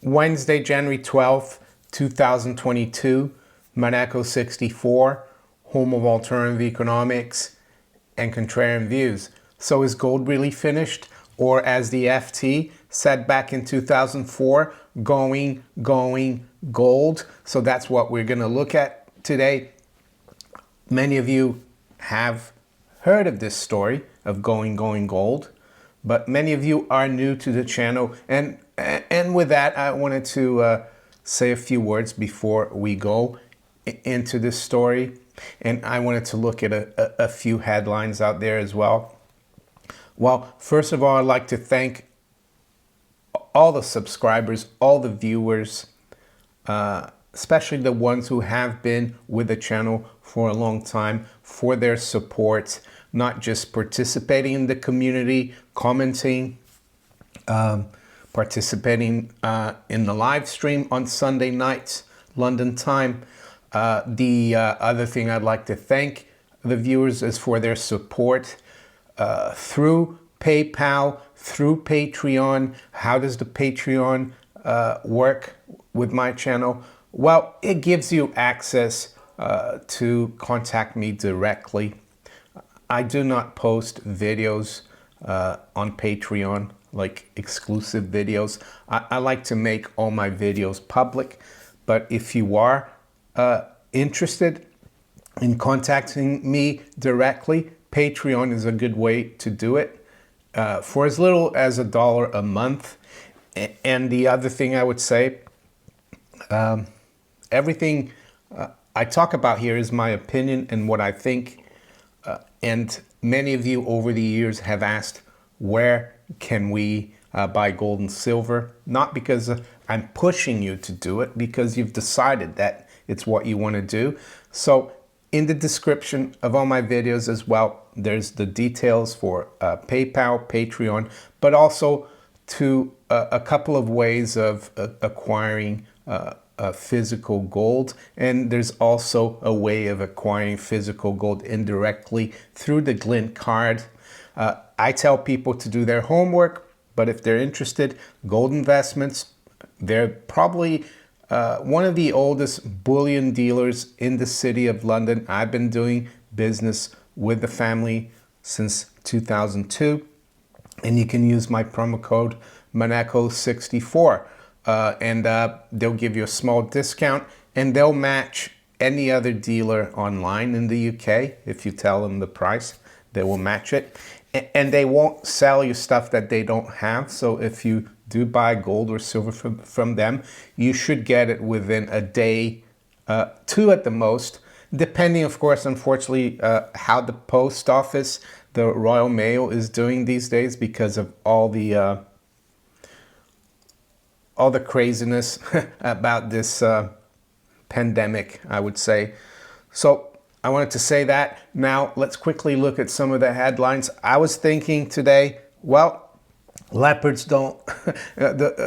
Wednesday, January 12th, 2022, Monaco 64, home of alternative economics and contrarian views. So is gold really finished? Or as the FT said back in 2004, going gold? So that's what we're going to look at today. Many of you have heard of this story of going gold, but many of you are new to the channel. And with that, I wanted to say a few words before we go into this story. And I wanted to look at a few headlines out there as well. Well, first of all, I'd like to thank all the subscribers, all the viewers, especially the ones who have been with the channel for a long time, for their support, not just participating in the community, commenting, participating in the live stream on Sunday nights, London time. The other thing I'd like to thank the viewers is for their support through PayPal, through Patreon. How does the Patreon work with my channel? Well, it gives you access to contact me directly. I do not post videos on Patreon, like exclusive videos. I like to make all my videos public, but if you are interested in contacting me directly, Patreon is a good way to do it for as little as $1 a month. And the other thing I would say, everything I talk about here is my opinion and what I think. And many of you over the years have asked, where can we buy gold and silver? Not because I'm pushing you to do it, because you've decided that it's what you want to do. So in the description of all my videos as well, there's the details for PayPal, Patreon, but also to a couple of ways of acquiring physical gold. And there's also a way of acquiring physical gold indirectly through the Glint card. I tell people to do their homework, but if they're interested, gold investments, they're probably one of the oldest bullion dealers in the city of London. I've been doing business with the family since 2002, and you can use my promo code Monaco64, and they'll give you a small discount, and they'll match any other dealer online in the UK. If you tell them the price, they will match it, and they won't sell you stuff that they don't have. So if you do buy gold or silver from them, you should get it within a day, 2 at the most, depending, of course, unfortunately, how the post office, the Royal Mail, is doing these days because of all the craziness about this pandemic, I would say. So I wanted to say that. Now let's quickly look at some of the headlines. I was thinking today, well, leopards don't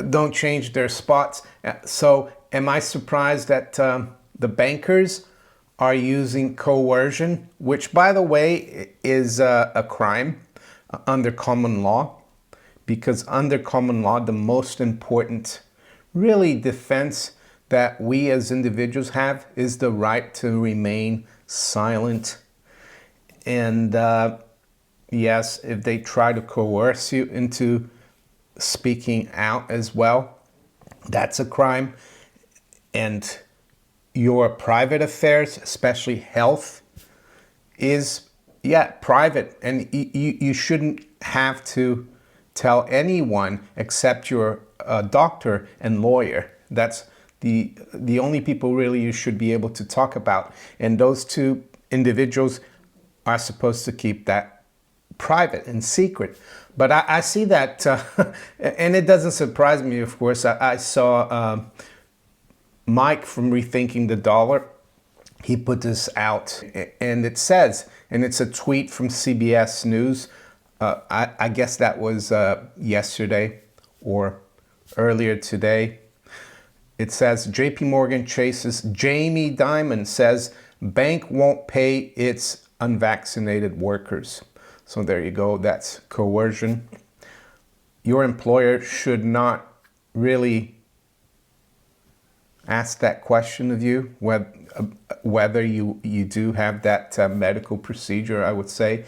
don't change their spots. So am I surprised that the bankers are using coercion, which, by the way, is a crime under common law? Because under common law, the most important, really, defense that we as individuals have is the right to remain silent. And yes, if they try to coerce you into speaking out as well, that's a crime. And your private affairs, especially health, is, private. And you shouldn't have to tell anyone except your doctor and lawyer. That's the only people really you should be able to talk about. And those two individuals are supposed to keep that private and secret. But I see that, and it doesn't surprise me, of course. I saw Mike from Rethinking the Dollar. He put this out, and it says, and it's a tweet from CBS News. I guess that was yesterday or earlier today. It says, JP Morgan Chase's Jamie Dimon says bank won't pay its unvaccinated workers. So there you go. That's coercion. Your employer should not really ask that question of you, whether you do have that medical procedure, I would say.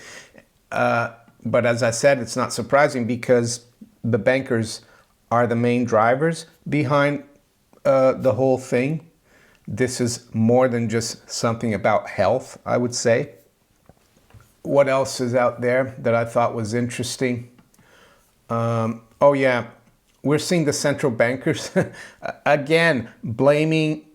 But as I said, it's not surprising because the bankers are the main drivers behind the whole thing. This is more than just something about health, I would say. What else is out there that I thought was interesting? Oh yeah, we're seeing the central bankers again blaming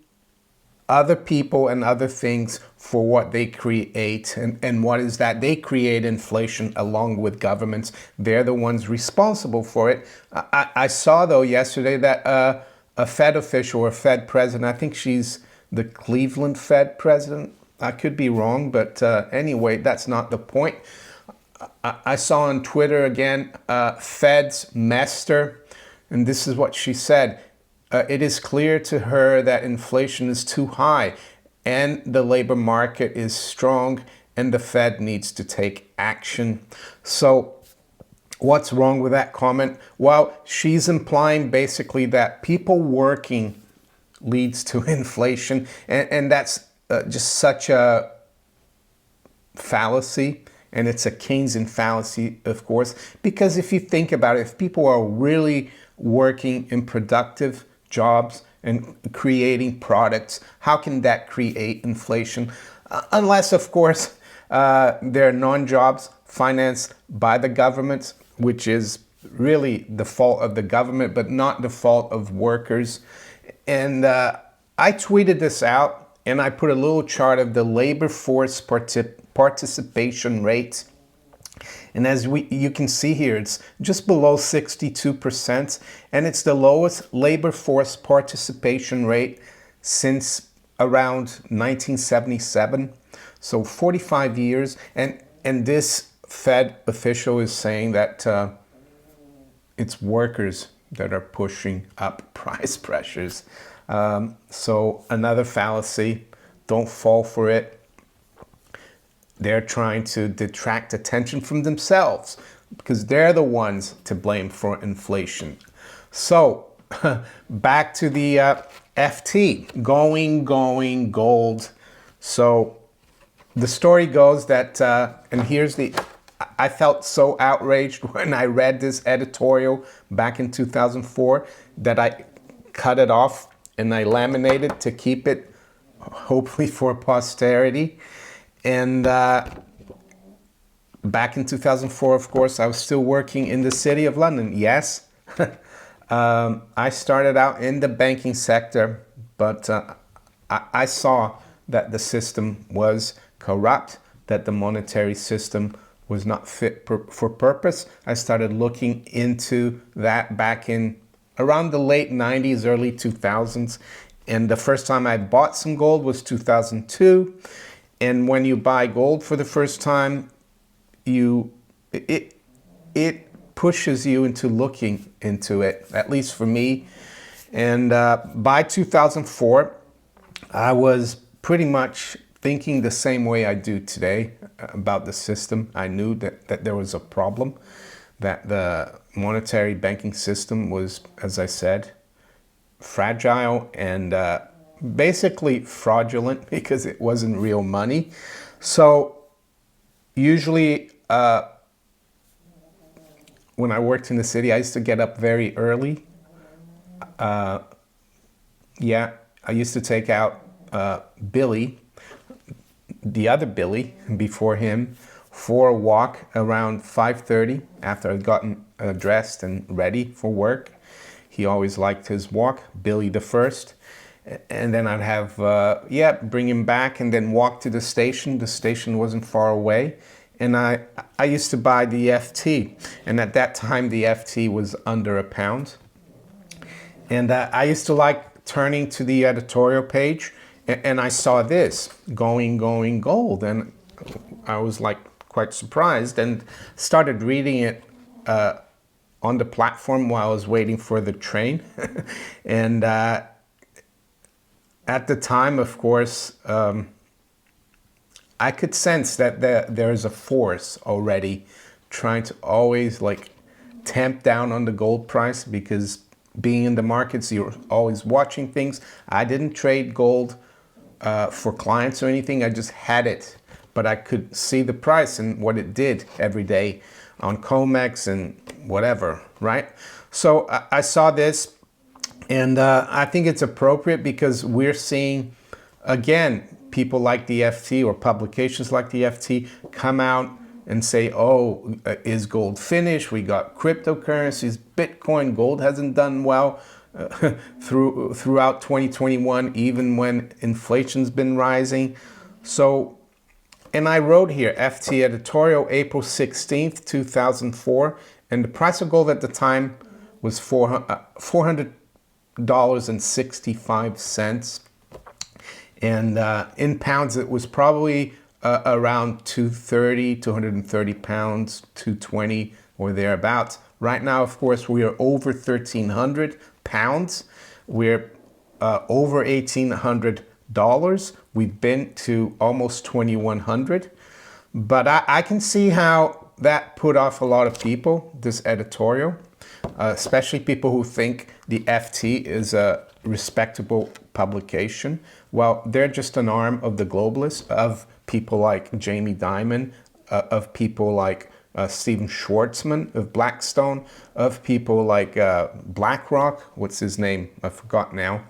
other people and other things for what they create. And what is that? They create inflation along with governments. They're the ones responsible for it. I saw, though, yesterday that a Fed official or Fed president, I think she's the Cleveland Fed president. I could be wrong, but anyway, that's not the point. I saw on Twitter again, Fed's Mester, and this is what she said. It is clear to her that inflation is too high and the labor market is strong and the Fed needs to take action. So what's wrong with that comment? Well, she's implying basically that people working leads to inflation, and that's just such a fallacy. And it's a Keynesian fallacy, of course, because if you think about it, if people are really working in productive jobs and creating products, how can that create inflation? Unless, of course, they're non-jobs financed by the government, which is really the fault of the government, but not the fault of workers. And I tweeted this out, and I put a little chart of the labor force participation rate. And as you can see here, it's just below 62%, and it's the lowest labor force participation rate since around 1977, so 45 years. And this Fed official is saying that it's workers that are pushing up price pressures. So another fallacy, don't fall for it. They're trying to detract attention from themselves because they're the ones to blame for inflation. So back to the FT, going gold. So the story goes that, and I felt so outraged when I read this editorial back in 2004 that I cut it off and I laminated to keep it, hopefully for posterity. And back in 2004, of course, I was still working in the city of London. Yes, I started out in the banking sector, but I saw that the system was corrupt, that the monetary system was not fit for purpose. I started looking into that back in around the late 90s, early 2000s. And the first time I bought some gold was 2002. And when you buy gold for the first time, it pushes you into looking into it, at least for me. And by 2004, I was pretty much thinking the same way I do today about the system. I knew that there was a problem, that the monetary banking system was, as I said, fragile and basically fraudulent because it wasn't real money. So usually when I worked in the city, I used to get up very early. I used to take out Billy, the other Billy before him, for a walk around 5:30 after I'd gotten dressed and ready for work. He always liked his walk, Billy the first. And then I'd have, bring him back and then walk to the station. The station wasn't far away. And I used to buy the FT. And at that time, the FT was under £1. And I used to like turning to the editorial page. And I saw this, going gold. And I was like quite surprised and started reading it on the platform while I was waiting for the train. And at the time, of course, I could sense that there's a force already trying to always like tamp down on the gold price because being in the markets, you're always watching things. I didn't trade gold for clients or anything. I just had it, but I could see the price and what it did every day on Comex and whatever, right? So I saw this, and I think it's appropriate because we're seeing, again, people like the FT or publications like the FT come out and say, oh, is gold finished? We got cryptocurrencies, Bitcoin, gold hasn't done well throughout 2021, even when inflation's been rising. So, and I wrote here, FT Editorial, April 16th, 2004, and the price of gold at the time was $400.65. And in pounds, it was probably around 230 pounds, 220 or thereabouts. Right now, of course, we are over 1,300 pounds. We're over $1,800. We've been to almost 2,100. But I can see how that put off a lot of people, this editorial, especially people who think the FT is a respectable publication. Well, they're just an arm of the globalists, of people like Jamie Dimon, of people like Stephen Schwartzman of Blackstone, of people like BlackRock, what's his name? I forgot now.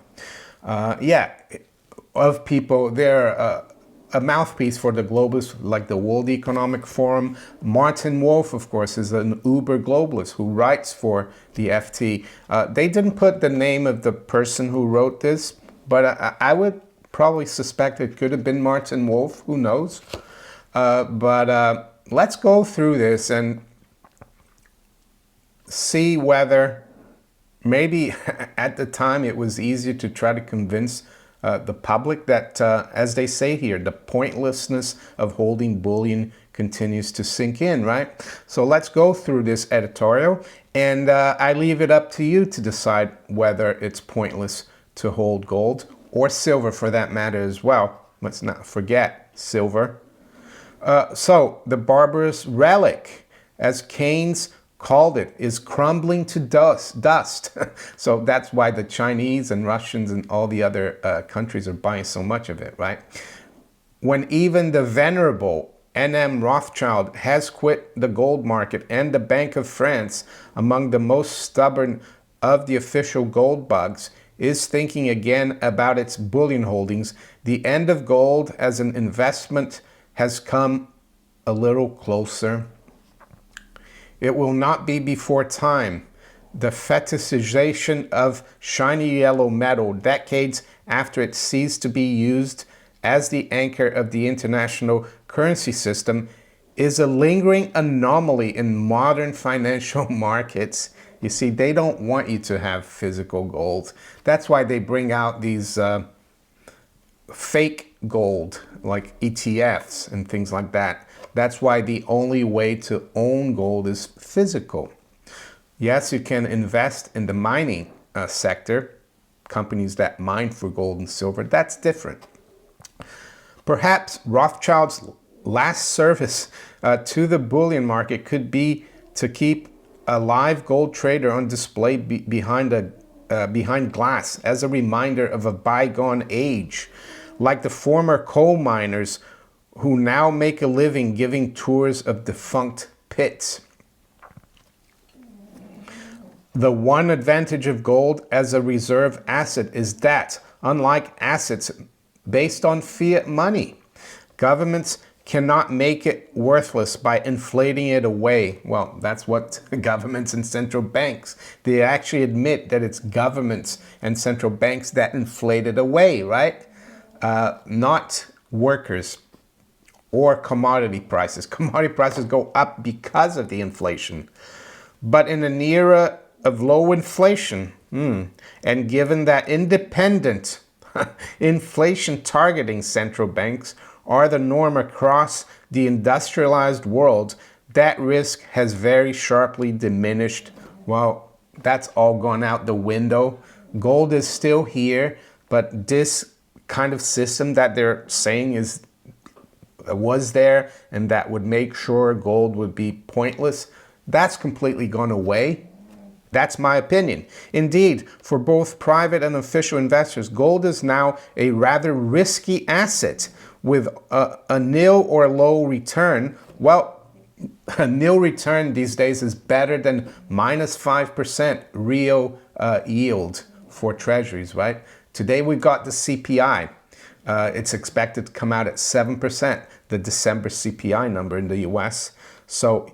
Of people, they're a mouthpiece for the globalists, like the World Economic Forum. Martin Wolf, of course, is an uber globalist who writes for the FT. They didn't put the name of the person who wrote this, but I would probably suspect it could have been Martin Wolf, who knows. But let's go through this and see whether maybe at the time it was easier to try to convince the public that, as they say here, the pointlessness of holding bullion continues to sink in, right? So let's go through this editorial, and I leave it up to you to decide whether it's pointless to hold gold or silver for that matter as well. Let's not forget silver. So the barbarous relic, as Keynes called it, is crumbling to dust. So that's why the Chinese and Russians and all the other countries are buying so much of it, right? When even the venerable N.M. Rothschild has quit the gold market, and the Bank of France, among the most stubborn of the official gold bugs, is thinking again about its bullion holdings, the end of gold as an investment has come a little closer. It will not be before time. The fetishization of shiny yellow metal decades after it ceased to be used as the anchor of the international currency system is a lingering anomaly in modern financial markets. You see, they don't want you to have physical gold. That's why they bring out these fake gold, like ETFs and things like that. That's why the only way to own gold is physical. Yes, you can invest in the mining sector, companies that mine for gold and silver. That's different. Perhaps Rothschild's last service to the bullion market could be to keep a live gold trader on display behind glass as a reminder of a bygone age, like the former coal miners who now make a living giving tours of defunct pits. The one advantage of gold as a reserve asset is that, unlike assets based on fiat money, governments cannot make it worthless by inflating it away. Well, that's what governments and central banks, they actually admit that it's governments and central banks that inflate it away, right? Not workers or commodity prices. Commodity prices go up because of the inflation. But in an era of low inflation, and given that independent inflation targeting central banks are the norm across the industrialized world, that risk has very sharply diminished. Well, that's all gone out the window. Gold is still here, but this kind of system that they're saying was there and that would make sure gold would be pointless, that's completely gone away. That's my opinion. Indeed, for both private and official investors, gold is now a rather risky asset with a nil or low return. Well, a nil return these days is better than -5% real yield for treasuries, right? Today we got the CPI. It's expected to come out at 7%, the December CPI number in the US. So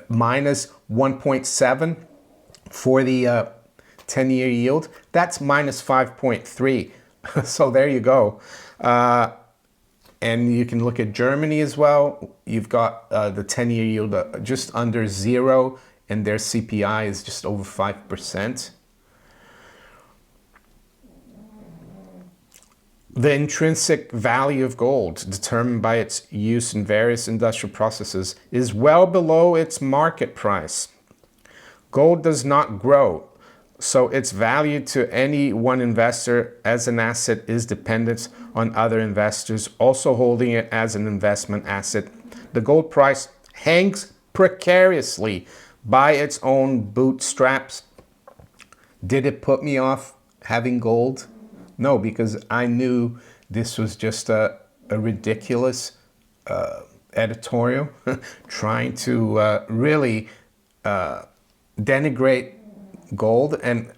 minus 1.7 for the 10-year yield. That's minus 5.3. So there you go. And you can look at Germany as well. You've got the 10-year yield just under 0, and their CPI is just over 5%. The intrinsic value of gold, determined by its use in various industrial processes, is well below its market price. Gold does not grow, so its value to any one investor as an asset is dependent on other investors also holding it as an investment asset. The gold price hangs precariously by its own bootstraps. Did it put me off having gold? No, because I knew this was just a ridiculous editorial trying to really denigrate gold. And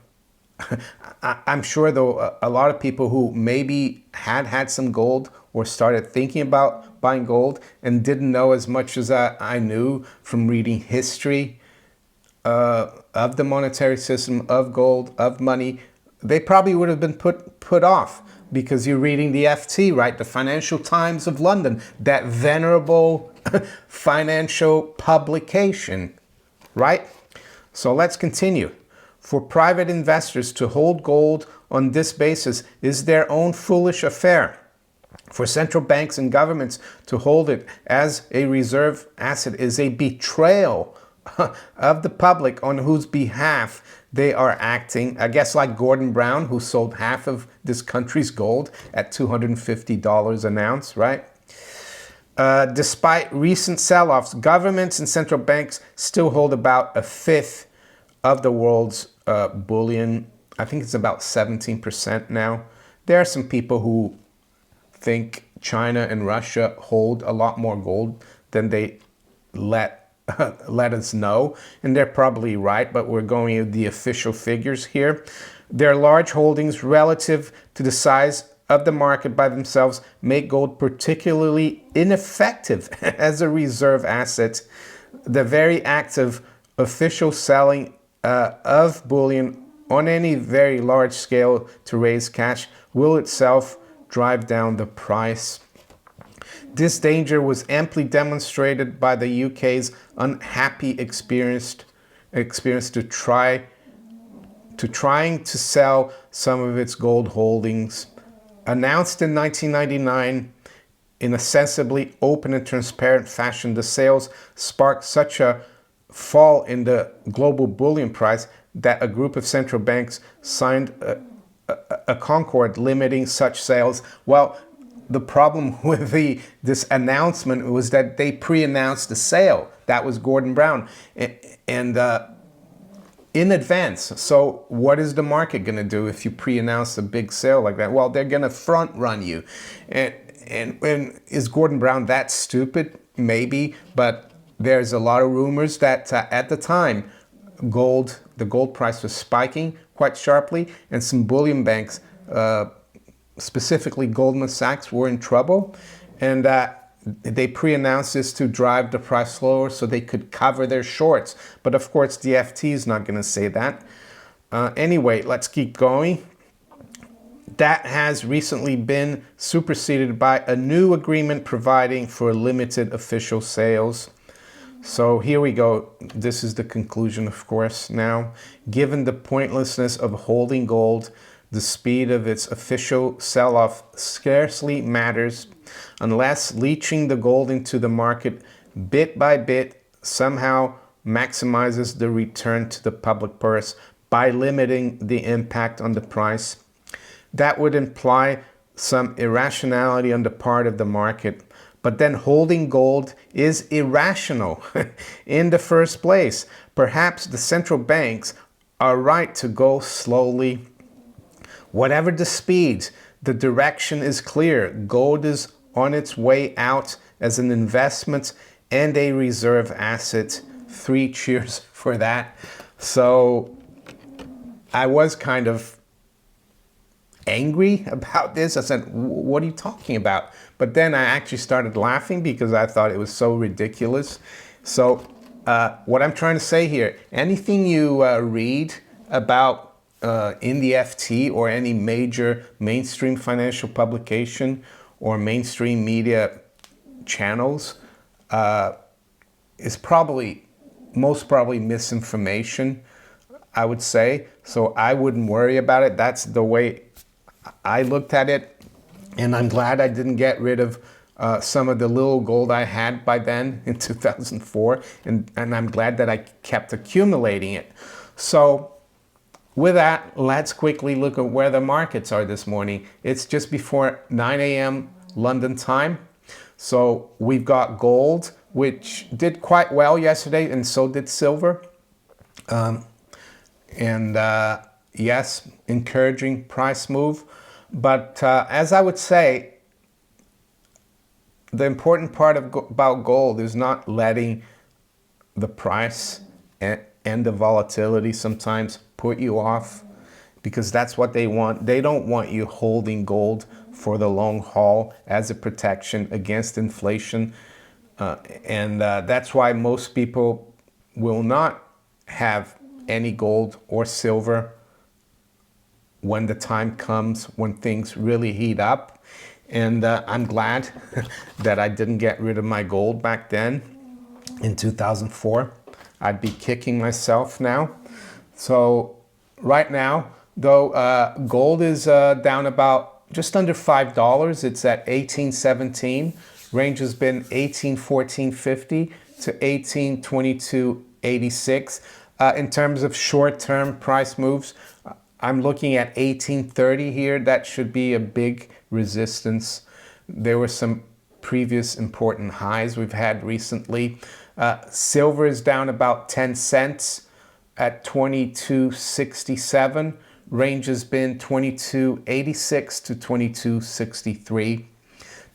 I'm sure, though, a lot of people who maybe had some gold or started thinking about buying gold and didn't know as much as I knew from reading history of the monetary system, of gold, of money, they probably would have been put off because you're reading the FT, right? The Financial Times of London, that venerable financial publication, right? So let's continue. For private investors to hold gold on this basis is their own foolish affair. For central banks and governments to hold it as a reserve asset is a betrayal of the public on whose behalf they are acting. I guess like Gordon Brown, who sold half of this country's gold at $250 an ounce, right? Despite recent sell-offs, governments and central banks still hold about a fifth of the world's bullion. I think it's about 17% now. There are some people who think China and Russia hold a lot more gold than they let us know, and they're probably right, but we're going with the official figures here. Their large holdings relative to the size of the market by themselves make gold particularly ineffective as a reserve asset. The very act of official selling of bullion on any very large scale to raise cash will itself drive down the price. This danger was amply demonstrated by the UK's unhappy experience to trying to sell some of its gold holdings. Announced in 1999 in a sensibly open and transparent fashion, the sales sparked such a fall in the global bullion price that a group of central banks signed a concord limiting such sales. Well, the problem with this announcement was that they pre-announced the sale. That was Gordon Brown, and in advance. So what is the market going to do if you pre-announce a big sale like that? Well, they're going to front run you. And is Gordon Brown that stupid? Maybe, but there's a lot of rumors that at the time, the gold price was spiking quite sharply, and some bullion banks, specifically Goldman Sachs, were in trouble, and they pre-announced this to drive the price lower so they could cover their shorts. But of course, the FT is not going to say that. Anyway, let's keep going. That has recently been superseded by a new agreement providing for limited official sales. So here we go. This is the conclusion, of course, now. Given the pointlessness of holding gold, the speed of its official sell-off scarcely matters unless leaching the gold into the market bit by bit somehow maximizes the return to the public purse by limiting the impact on the price. That would imply some irrationality on the part of the market. But then holding gold is irrational in the first place. Perhaps the central banks are right to go slowly. Whatever the speed, the direction is clear. Gold is on its way out as an investment and a reserve asset. 3 cheers for that. So I was kind of angry about this. I said, what are you talking about? But then I actually started laughing because I thought it was so ridiculous. So what I'm trying to say here, anything you read about in the FT or any major mainstream financial publication or mainstream media channels is most probably misinformation, I would say. So I wouldn't worry about it. That's the way I looked at it. And I'm glad I didn't get rid of some of the little gold I had by then in 2004. And I'm glad that I kept accumulating it. So with that, let's quickly look at where the markets are this morning. It's just before 9 a.m. London time. So we've got gold, which did quite well yesterday, and so did silver. Yes, encouraging price move. But as I would say, the important part about gold is not letting the price and the volatility sometimes put you off, because that's what they want. They don't want you holding gold for the long haul as a protection against inflation. That's why most people will not have any gold or silver when the time comes, when things really heat up. And I'm glad that I didn't get rid of my gold back then in 2004. I'd be kicking myself now. So right now, though, gold is down about just under $5. It's at 18.17. Range has been 18.1450 to 18.2286. In terms of short-term price moves, I'm looking at 18.30 here. That should be a big resistance. There were some previous important highs we've had recently. Silver is down about 10 cents at 22.67. Range has been 22.86 to 22.63.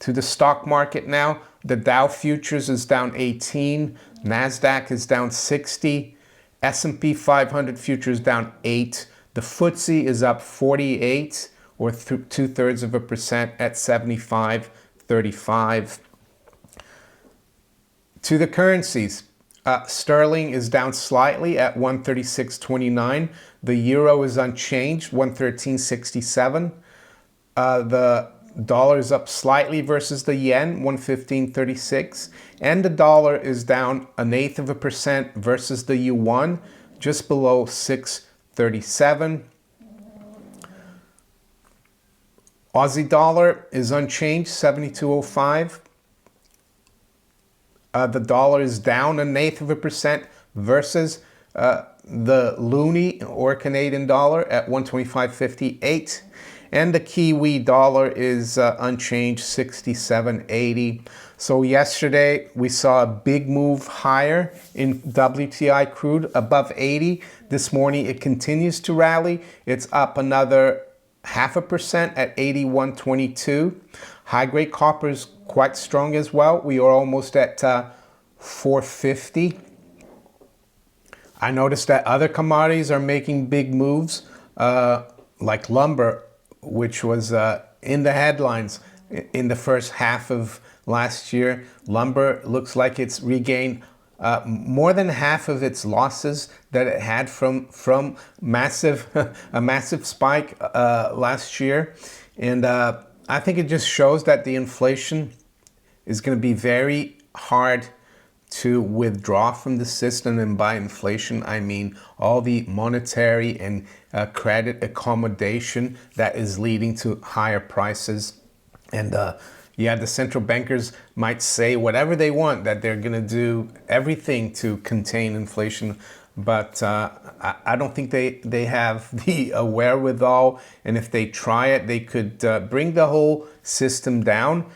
To the stock market now, the Dow futures is down 18, NASDAQ is down 60, S&P 500 futures down 8, the FTSE is up 48, or 0.2% at 75.35. To the currencies, sterling is down slightly at 136.29. The euro is unchanged, 113.67. The dollar is up slightly versus the yen, 115.36. And the dollar is down 0.1% versus the yuan, just below 6.37. Aussie dollar is unchanged, 72.05. The dollar is down 0.1% versus the loonie or Canadian dollar at 125.58. And the Kiwi dollar is unchanged, 67.80. So yesterday we saw a big move higher in WTI crude above 80. This morning it continues to rally. It's up another 0.5% at 81.22. High-grade copper is quite strong as well. We are almost at 450. I noticed that other commodities are making big moves, like lumber, which was in the headlines in the first half of last year. Lumber looks like it's regained more than half of its losses that it had from a massive spike last year. And I think it just shows that the inflation is going to be very hard to withdraw from the system. And by inflation, I mean all the monetary and credit accommodation that is leading to higher prices. And yeah, the central bankers might say whatever they want, that they're going to do everything to contain inflation. But I don't think they have the wherewithal. And if they try it, they could bring the whole system down.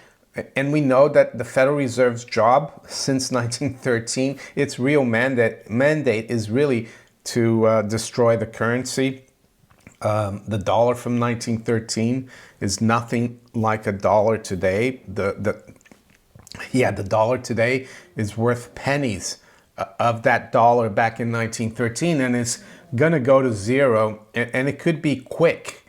And we know that the Federal Reserve's job since 1913, its real mandate is really to destroy the currency. The dollar from 1913 is nothing like a dollar today. The dollar today is worth pennies of that dollar back in 1913, and it's going to go to zero, and it could be quick.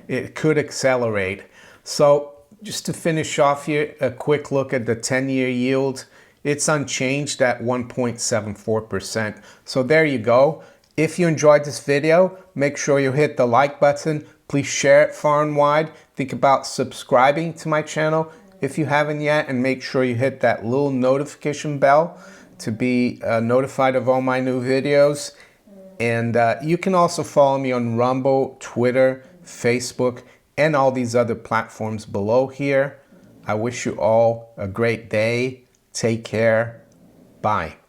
It could accelerate. So just to finish off here, a quick look at the 10-year yield. It's unchanged at 1.74%. So there you go. If you enjoyed this video, make sure you hit the like button. Please share it far and wide. Think about subscribing to my channel if you haven't yet, and make sure you hit that little notification bell to be notified of all my new videos. And you can also follow me on Rumble, Twitter, Facebook, and all these other platforms below here. I wish you all a great day. Take care. Bye.